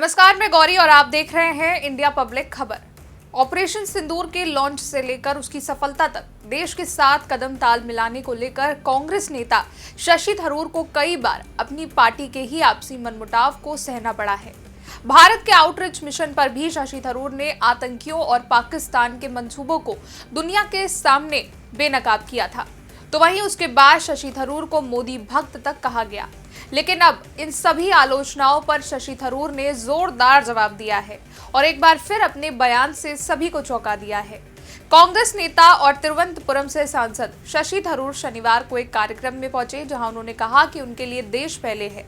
नमस्कार, मैं गौरी और आप देख रहे हैं इंडिया पब्लिक खबर। ऑपरेशन सिंदूर के लॉन्च से लेकर उसकी सफलता तक देश के साथ कदम ताल मिलाने को लेकर कांग्रेस नेता शशि थरूर को कई बार अपनी पार्टी के ही आपसी मनमुटाव को सहना पड़ा है। भारत के आउटरीच मिशन पर भी शशि थरूर ने आतंकियों और पाकिस्तान के मंसूबों को दुनिया के सामने बेनकाब किया था, तो वहीं उसके बाद शशि थरूर को मोदी भक्त तक कहा गया। लेकिन अब इन सभी आलोचनाओं पर शशि थरूर ने जोरदार जवाब दिया है और एक बार फिर अपने बयान से सभी को चौंका दिया है। कांग्रेस नेता और तिरुवनंतपुरम से सांसद शशि थरूर शनिवार को एक कार्यक्रम में पहुंचे, जहां उन्होंने कहा कि उनके लिए देश पहले है।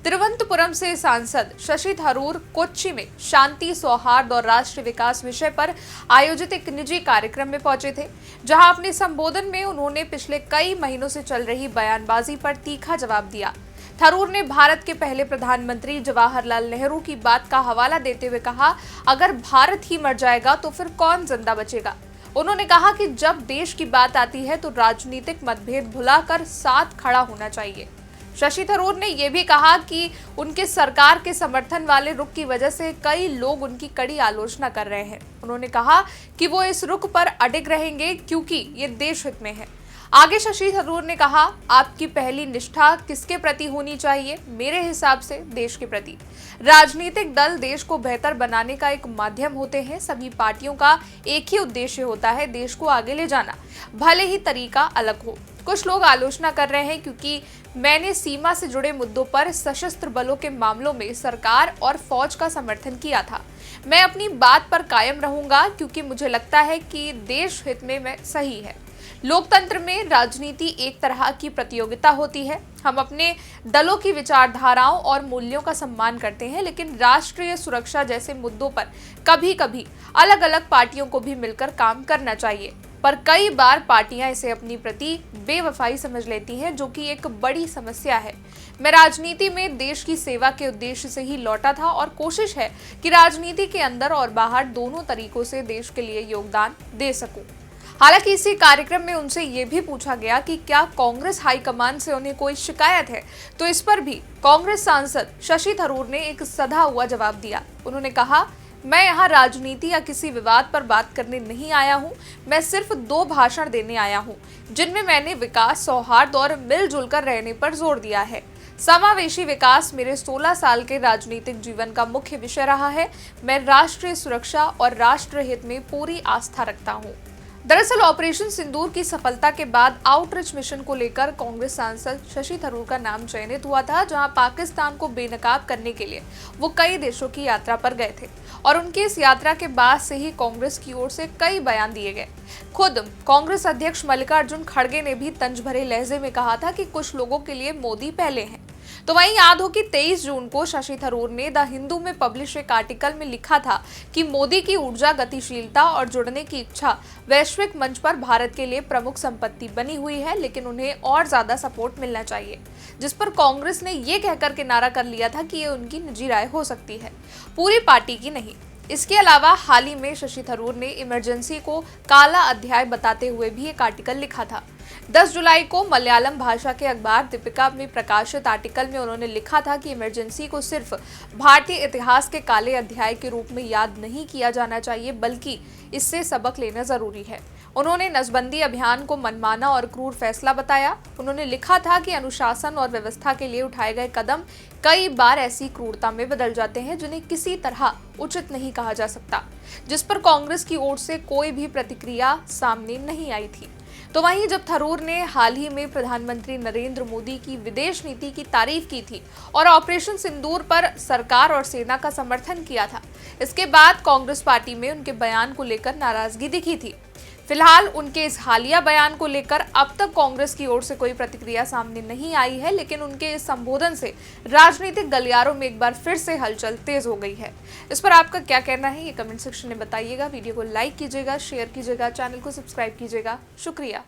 तिरुवनंतपुरम से सांसद शशि थरूर कोच्चि में शांति, सौहार्द और राष्ट्रीय विकास विषय पर आयोजित एक निजी कार्यक्रम में पहुंचे थे, जहां अपने संबोधन में उन्होंने पिछले कई महीनों से चल रही बयानबाजी पर तीखा जवाब दिया। थरूर ने भारत के पहले प्रधानमंत्री जवाहरलाल नेहरू की बात का हवाला देते हुए कहा, अगर भारत ही मर जाएगा तो फिर कौन जिंदा बचेगा। उन्होंने कहा कि जब देश की बात आती है तो राजनीतिक मतभेद भुलाकर साथ खड़ा होना चाहिए। शशि थरूर ने यह भी कहा कि उनके सरकार के समर्थन वाले रुख की वजह से कई लोग उनकी कड़ी आलोचना कर रहे हैं। उन्होंने कहा कि वो इस रुख पर अडिग रहेंगे क्योंकि ये देश हित में है। आगे शशि थरूर ने कहा, आपकी पहली निष्ठा किसके प्रति होनी चाहिए? मेरे हिसाब से देश के प्रति। राजनीतिक दल देश को बेहतर बनाने का एक माध्यम होते हैं। सभी पार्टियों का एक ही उद्देश्य होता है, देश को आगे ले जाना, भले ही तरीका अलग हो। कुछ लोग आलोचना कर रहे हैं क्योंकि मैंने सीमा से जुड़े मुद्दों पर सशस्त्र बलों के मामलों में सरकार और फौज का समर्थन किया था। मैं अपनी बात पर कायम रहूंगा क्योंकि मुझे लगता है कि देश हित में मैं सही है। लोकतंत्र में राजनीति एक तरह की प्रतियोगिता होती है। हम अपने दलों की विचारधाराओं और मूल्यों का सम्मान करते हैं, लेकिन राष्ट्रीय सुरक्षा जैसे मुद्दों पर कभी-कभी अलग-अलग पार्टियों को भी मिलकर काम करना चाहिए। पर कई बार पार्टियां इसे अपनी प्रति बेवफाई समझ लेती हैं, जो कि एक बड़ी समस्या है। मैं राजनीति में देश की सेवा के उद्देश्य से ही लौटा था और कोशिश है कि राजनीति के अंदर और बाहर दोनों तरीकों से देश के लिए योगदान दे सकूं। हालांकि इसी कार्यक्रम में उनसे ये भी पूछा गया कि क्या कांग्रेस हाईकमान से उन्हें कोई शिकायत है, तो इस पर भी कांग्रेस सांसद शशि थरूर ने एक सधा हुआ जवाब दिया। उन्होंने कहा, मैं यहाँ राजनीति या किसी विवाद पर बात करने नहीं आया हूँ। मैं सिर्फ 2 भाषण देने आया हूँ जिनमें मैंने विकास, सौहार्द और मिलजुल कर रहने पर जोर दिया है। समावेशी विकास मेरे 16 साल के राजनीतिक जीवन का मुख्य विषय रहा है। मैं राष्ट्रीय सुरक्षा और राष्ट्र हित में पूरी आस्था रखता हूँ। दरअसल ऑपरेशन सिंदूर की सफलता के बाद आउटरीच मिशन को लेकर कांग्रेस सांसद शशि थरूर का नाम चयनित हुआ था, जहां पाकिस्तान को बेनकाब करने के लिए वो कई देशों की यात्रा पर गए थे और उनकी इस यात्रा के बाद से ही कांग्रेस की ओर से कई बयान दिए गए। खुद कांग्रेस अध्यक्ष मल्लिकार्जुन खड़गे ने भी तंज भरे लहजे में कहा था कि कुछ लोगों के लिए मोदी पहले हैं। तो वहीं याद हो कि 23 जून को शशि थरूर ने द हिंदू में पब्लिश एक आर्टिकल में लिखा था कि मोदी की ऊर्जा, गतिशीलता और जुड़ने की इच्छा वैश्विक मंच पर भारत के लिए प्रमुख संपत्ति बनी हुई है, लेकिन उन्हें और ज्यादा सपोर्ट मिलना चाहिए। जिस पर कांग्रेस ने ये कहकर किनारा कर लिया था कि ये उनकी निजी राय हो सकती है, पूरी पार्टी की नहीं। इसके अलावा हाल ही में शशि थरूर ने इमरजेंसी को काला अध्याय बताते हुए भी एक आर्टिकल लिखा था। 10 जुलाई को मलयालम भाषा के अखबार दीपिका में प्रकाशित आर्टिकल में उन्होंने लिखा था कि इमरजेंसी को सिर्फ भारतीय इतिहास के काले अध्याय के रूप में याद नहीं किया जाना चाहिए, बल्कि इससे सबक लेना जरूरी है। उन्होंने नसबंदी अभियान को मनमाना और क्रूर फैसला बताया। उन्होंने लिखा था कि अनुशासन और व्यवस्था के लिए उठाए गए कदम कई बार ऐसी क्रूरता में बदल जाते हैं जिन्हें किसी तरह उचित नहीं कहा जा सकता, जिस पर कांग्रेस की ओर से कोई भी प्रतिक्रिया सामने नहीं आई थी। तो वहीं जब थरूर ने हाल ही में प्रधानमंत्री नरेंद्र मोदी की विदेश नीति की तारीफ की थी और ऑपरेशन सिंदूर पर सरकार और सेना का समर्थन किया था, इसके बाद कांग्रेस पार्टी में उनके बयान को लेकर नाराजगी दिखी थी। फिलहाल उनके इस हालिया बयान को लेकर अब तक कांग्रेस की ओर से कोई प्रतिक्रिया सामने नहीं आई है, लेकिन उनके इस संबोधन से राजनीतिक गलियारों में एक बार फिर से हलचल तेज हो गई है। इस पर आपका क्या कहना है, ये कमेंट सेक्शन में बताइएगा। वीडियो को लाइक कीजिएगा, शेयर कीजिएगा, चैनल को सब्सक्राइब कीजिएगा। शुक्रिया।